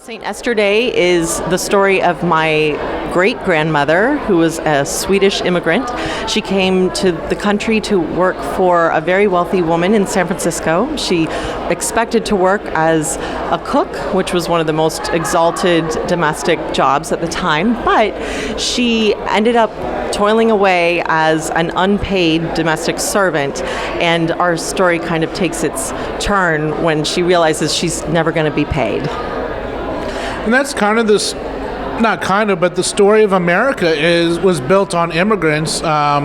St. Esther Day is the story of my great-grandmother, who was a Swedish immigrant. She came to the country to work for a very wealthy woman in San Francisco. She expected to work as a cook, which was one of the most exalted domestic jobs at the time, but she ended up toiling away as an unpaid domestic servant, and our story kind of takes its turn when she realizes she's never going to be paid. And that's kind of this, not kind of, but the story of America was built on immigrants. Tell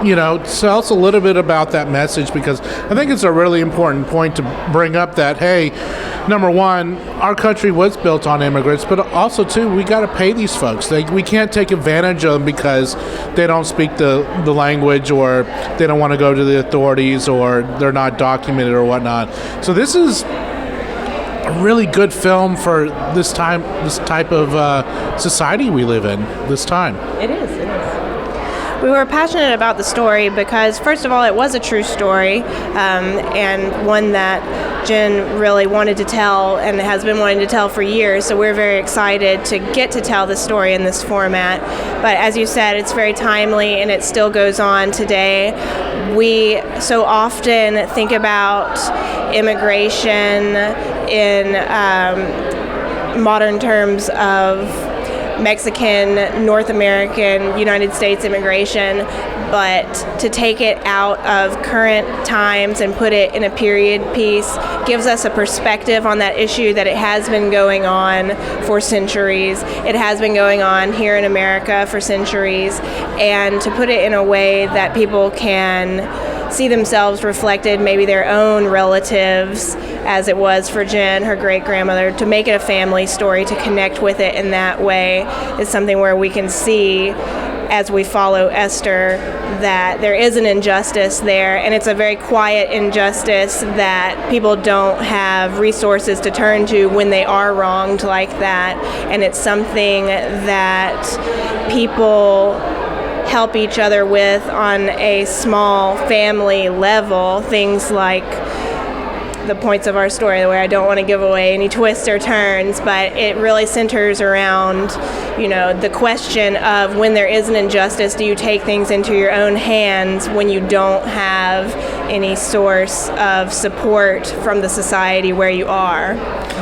us a little bit about that message, because I think it's a really important point to bring up that, hey, number one, our country was built on immigrants, but also, too, we got to pay these folks. We can't take advantage of them because they don't speak the language, or they don't want to go to the authorities, or they're not documented or whatnot. So this is a really good film for this type of society we live in this time. It is. We were passionate about the story because, first of all, it was a true story, and one that Jen really wanted to tell and has been wanting to tell for years, so we're very excited to get to tell the story in this format. But as you said, it's very timely and it still goes on today. We so often think about immigration in modern terms of Mexican, North American, United States immigration, but to take it out of current times and put it in a period piece gives us a perspective on that issue that it has been going on for centuries. It has been going on here in America for centuries, and to put it in a way that people can see themselves reflected, maybe their own relatives, as it was for Jen, her great-grandmother, to make it a family story, to connect with it in that way is something where we can see, as we follow Esther, that there is an injustice there, and it's a very quiet injustice that people don't have resources to turn to when they are wronged like that, and it's something that people help each other with on a small family level, things like the points of our story, where I don't want to give away any twists or turns, but it really centers around, the question of when there is an injustice, do you take things into your own hands when you don't have any source of support from the society where you are?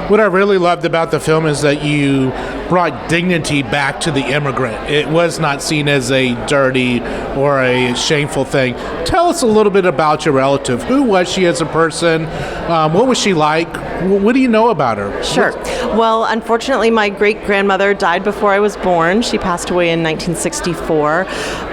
What I really loved about the film is that you brought dignity back to the immigrant. It was not seen as a dirty or a shameful thing. Tell us a little bit about your relative. Who was she as a person? What was she like? What do you know about her? Sure. Well, unfortunately, my great-grandmother died before I was born. She passed away in 1964,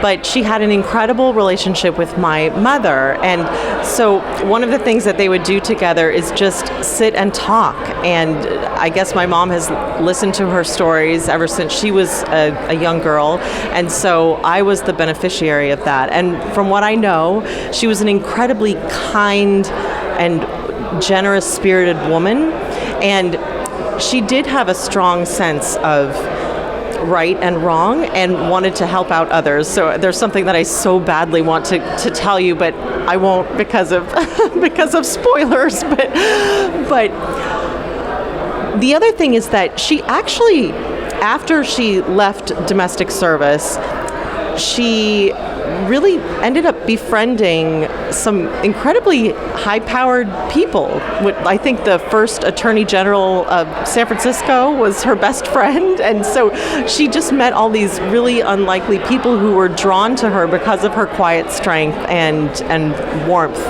but she had an incredible relationship with my mother. And so one of the things that they would do together is just sit and talk. And I guess my mom has listened to her stories ever since she was a young girl. And so I was the beneficiary of that. And from what I know, she was an incredibly kind and generous-spirited woman, and she did have a strong sense of right and wrong and wanted to help out others. So there's something that I so badly want to tell you, but I won't because of because of spoilers. But the other thing is that she actually, after she left domestic service, she really ended up befriending some incredibly high-powered people. I think the first Attorney General of San Francisco was her best friend, and so she just met all these really unlikely people who were drawn to her because of her quiet strength and warmth.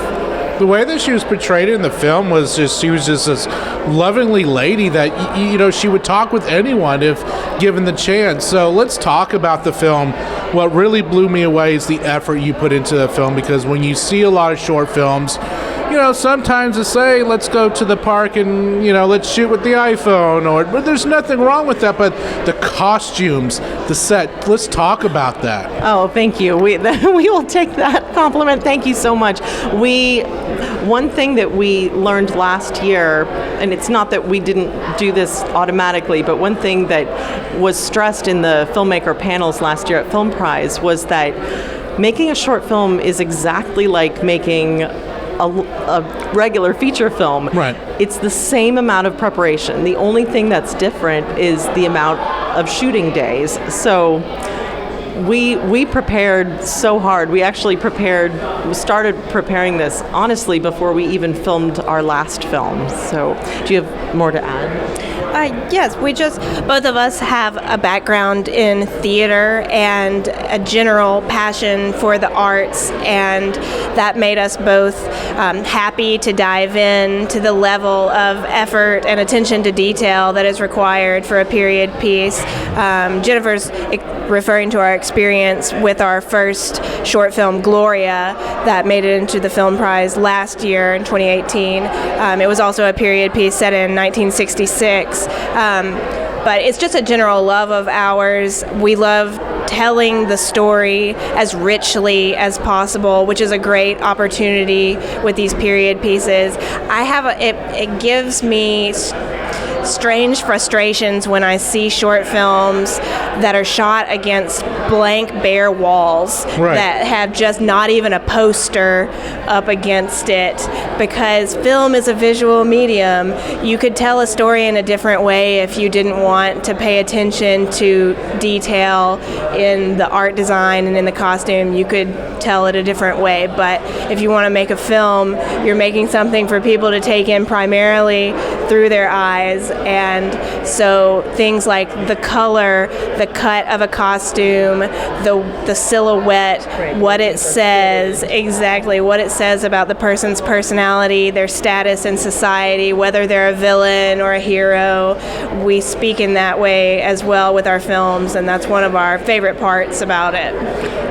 The way that she was portrayed in the film was she was just this lovingly lady that, she would talk with anyone if given the chance. So let's talk about the film. What really blew me away is the effort you put into the film, because when you see a lot of short films, sometimes they say, let's go to the park and, let's shoot with the iPhone, but there's nothing wrong with that, but the costumes, the set, let's talk about that. Oh, thank you. We will take that compliment. Thank you so much. One thing that we learned last year, and it's not that we didn't do this automatically, but one thing that was stressed in the Filmmaker panels last year at Film Prize was that making a short film is exactly like making a regular feature film. Right. It's the same amount of preparation. The only thing that's different is the amount of shooting days. So we prepared so hard. We actually started preparing this, honestly, before we even filmed our last film. So do you have more to add? Yes, both of us have a background in theater and a general passion for the arts, and that made us both happy to dive in to the level of effort and attention to detail that is required for a period piece. Jennifer's referring to our experience with our first short film, Gloria, that made it into the Film Prize last year in 2018. It was also a period piece set in 1966. But it's just a general love of ours. We love telling the story as richly as possible, which is a great opportunity with these period pieces. It gives me strange frustrations when I see short films that are shot against blank, bare walls that have just not even a poster up against it, because film is a visual medium. You could tell a story in a different way if you didn't want to pay attention to detail in the art design and in the costume. You could tell it a different way, but if you want to make a film, you're making something for people to take in primarily through their eyes. And so things like the color, the cut of a costume, the silhouette, what it says, exactly what it says about the person's personality, their status in society, whether they're a villain or a hero. We speak in that way as well with our films, and that's one of our favorite parts about it.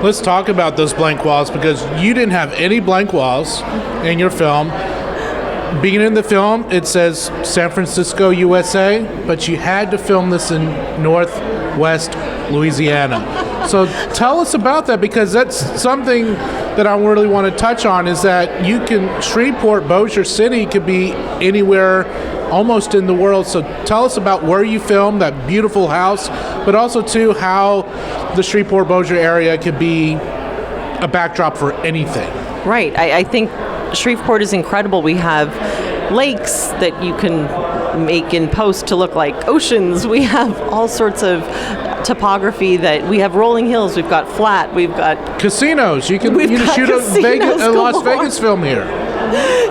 Let's talk about those blank walls, because you didn't have any blank walls in your film. Beginning of the film, it says San Francisco, USA, but you had to film this in Northwest Louisiana. So tell us about that, because that's something that I really want to touch on, is that Shreveport, Bossier City could be anywhere almost in the world. So tell us about where you filmed that beautiful house, but also too how the Shreveport, Bossier area could be a backdrop for anything. Right. I think Shreveport is incredible. We have lakes that you can make in post to look like oceans. We have all sorts of topography that we have rolling hills. We've got flat. We've got casinos. You can shoot a Las Vegas film here.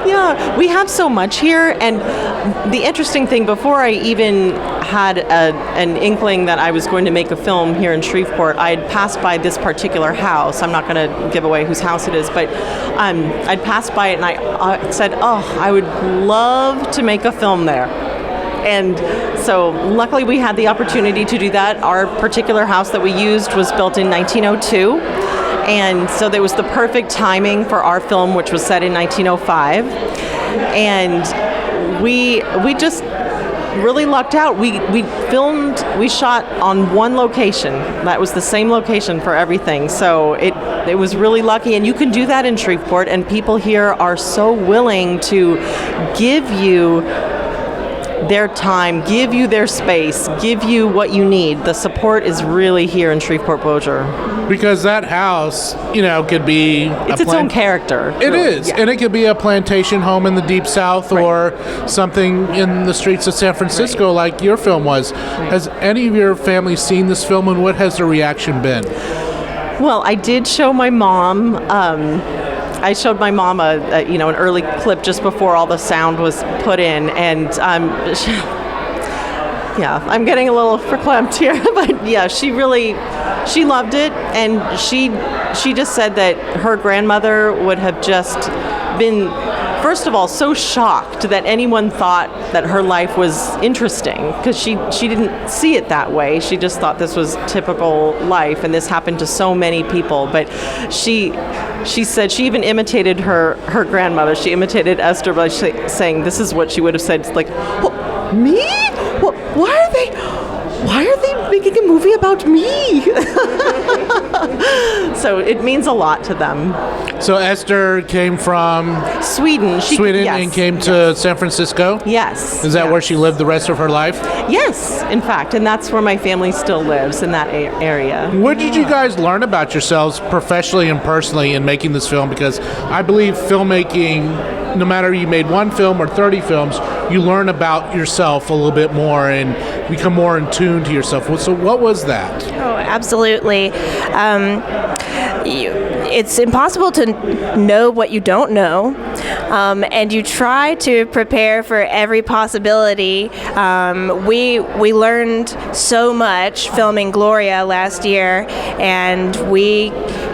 Yeah, we have so much here. And the interesting thing, before I even had an inkling that I was going to make a film here in Shreveport, I'd passed by this particular house. I'm not going to give away whose house it is, but I'd passed by it and I said, I would love to make a film there. And so luckily we had the opportunity to do that. Our particular house that we used was built in 1902. And so there was the perfect timing for our film, which was set in 1905. And we just really lucked out. We shot on one location. That was the same location for everything. So it was really lucky. And you can do that in Shreveport. And people here are so willing to give you their time, give you their space, give you what you need. The support is really here in Shreveport, Bossier. Because that house, could be... It's its own character. It is. Yeah. And it could be a plantation home in the Deep South or something in the streets of San Francisco like your film was. Has any of your family seen this film, and what has the reaction been? Well, I did show my mom... I showed my mom an early clip just before all the sound was put in, and I'm getting a little verklempt here, but yeah, she loved it, and she just said that her grandmother would have just been, first of all, so shocked that anyone thought that her life was interesting, because she didn't see it that way. She just thought this was typical life, and this happened to so many people. But she said she even imitated her grandmother. She imitated Esther by saying this is what she would have said. It's like, me? Why why are they making a movie about me? So it means a lot to them. So Esther came from Sweden. Sweden yes, and came to San Francisco? Yes. Is that yes. where she lived the rest of her life? Yes, in fact, and that's where my family still lives, in that area. What did you guys learn about yourselves professionally and personally in making this film? Because I believe filmmaking, no matter you made one film or 30 films, you learn about yourself a little bit more and become more in tune to yourself. So what was that? Oh, absolutely. It's impossible to know what you don't know, and you try to prepare for every possibility. We learned so much filming Gloria last year, and we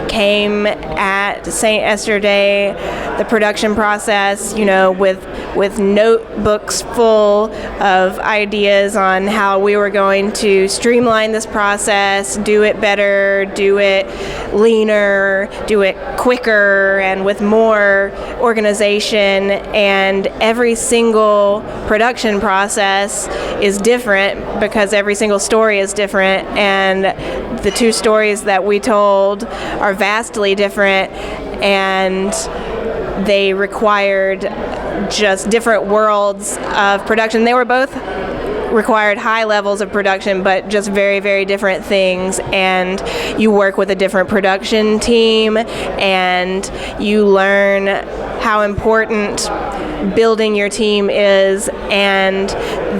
came at St. Esther Day, the production process, with notebooks full of ideas on how we were going to streamline this process, do it better, do it leaner, do it quicker, and with more organization. And every single production process is different because every single story is different, and the two stories that we told are vastly different, and they required just different worlds of production. They were both required high levels of production, but just very, very different things. And you work with a different production team, and you learn how important building your team is, and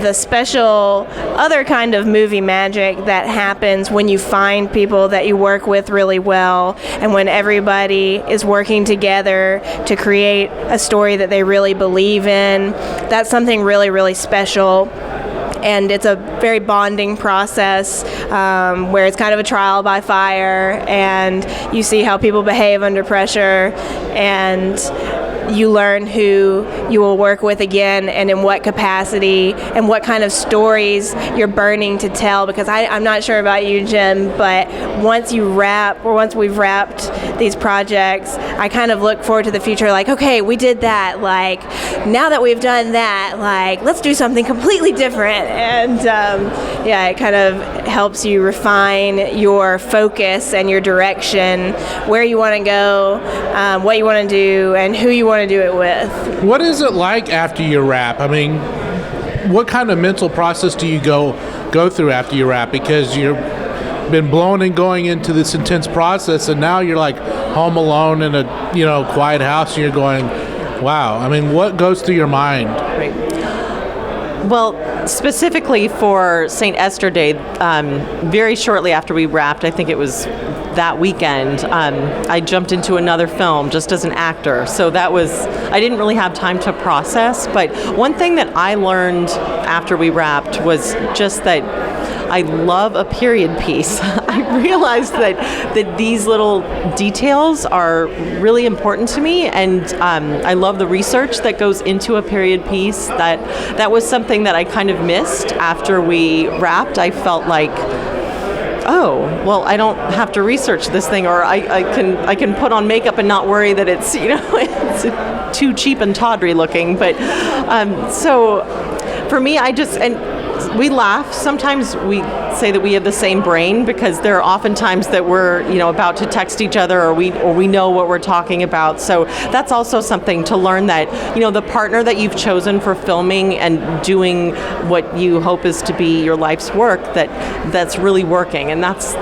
the special other kind of movie magic that happens when you find people that you work with really well, and when everybody is working together to create a story that they really believe in. That's something really, really special. And it's a very bonding process where it's kind of a trial by fire, and you see how people behave under pressure, and you learn who you will work with again and in what capacity and what kind of stories you're burning to tell. Because I'm not sure about you, Jim, but once we've wrapped these projects, I kind of look forward to the future like, okay, we did that. Like, now that we've done that, like, let's do something completely different. And it kind of helps you refine your focus and your direction, where you want to go, what you want to do, and who you want to do it with. What is it like after you wrap? I mean, what kind of mental process do you go through after you wrap? Because you've been blown and going into this intense process, and now you're like home alone in a quiet house, and you're going, wow. I mean, what goes through your mind? Right. Well, specifically for St. Esther Day, very shortly after we wrapped, I think it was that weekend, I jumped into another film just as an actor. So I didn't really have time to process. But one thing that I learned after we wrapped was just that I love a period piece. I realized that these little details are really important to me, and I love the research that goes into a period piece. That was something that I kind of missed after we wrapped. I felt like, oh, well, I don't have to research this thing, or I can put on makeup and not worry that it's it's too cheap and tawdry looking. But so for me, we laugh. Sometimes we say that we have the same brain, because there are often times that we're about to text each other, or we know what we're talking about. So that's also something to learn, that the partner that you've chosen for filming and doing what you hope is to be your life's work, that's really working, and that's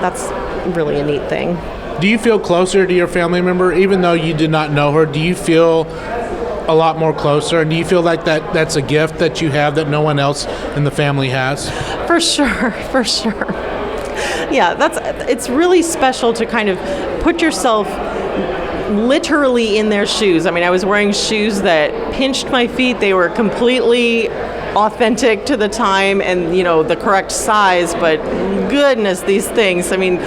really a neat thing. Do you feel closer to your family member, even though you did not know her? Do you feel a lot more closer, and do you feel like that's a gift that you have that no one else in the family has? For sure. Yeah, it's really special to kind of put yourself literally in their shoes. I mean, I was wearing shoes that pinched my feet. They were completely authentic to the time and the correct size, but goodness, these things. I mean,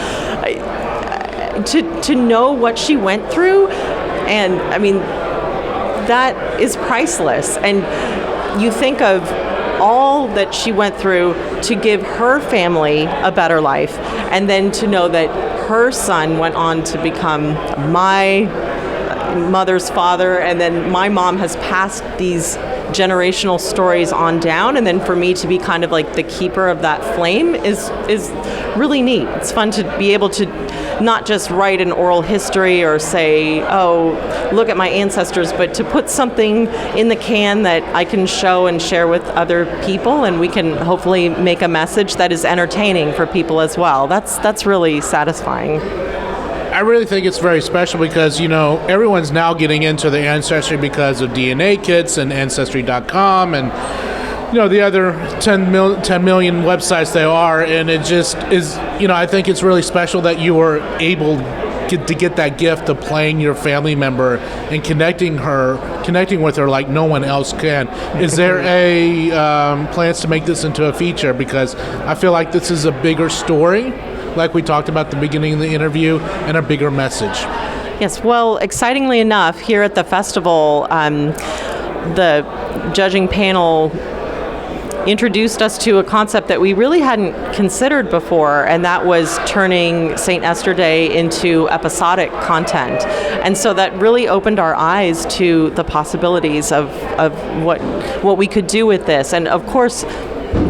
to know what she went through, and I mean, that is priceless. And you think of all that she went through to give her family a better life, and then to know that her son went on to become my mother's father, and then my mom has passed these generational stories on down, and then for me to be kind of like the keeper of that flame is really neat. It's fun to be able to not just write an oral history or say, oh, look at my ancestors, but to put something in the can that I can show and share with other people, and we can hopefully make a message that is entertaining for people as well. That's really satisfying. I really think it's very special because, everyone's now getting into the ancestry because of DNA kits and Ancestry.com and, the other 10 million websites there are. And it just is, I think it's really special that you were able to get that gift of playing your family member and connecting with her like no one else can. Is there plans to make this into a feature? Because I feel like this is a bigger story, like we talked about at the beginning of the interview, and a bigger message. Yes, well, excitingly enough, here at the festival, the judging panel introduced us to a concept that we really hadn't considered before, and that was turning St. Esther Day into episodic content. And so that really opened our eyes to the possibilities of what we could do with this. And of course,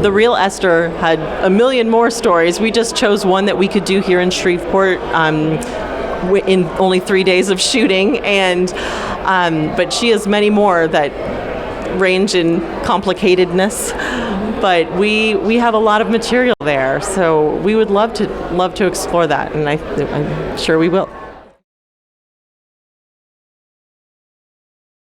the real Esther had a million more stories. We just chose one that we could do here in Shreveport in only 3 days of shooting, but she has many more that range in complicatedness. But we have a lot of material there, so we would love to explore that, and I'm sure we will.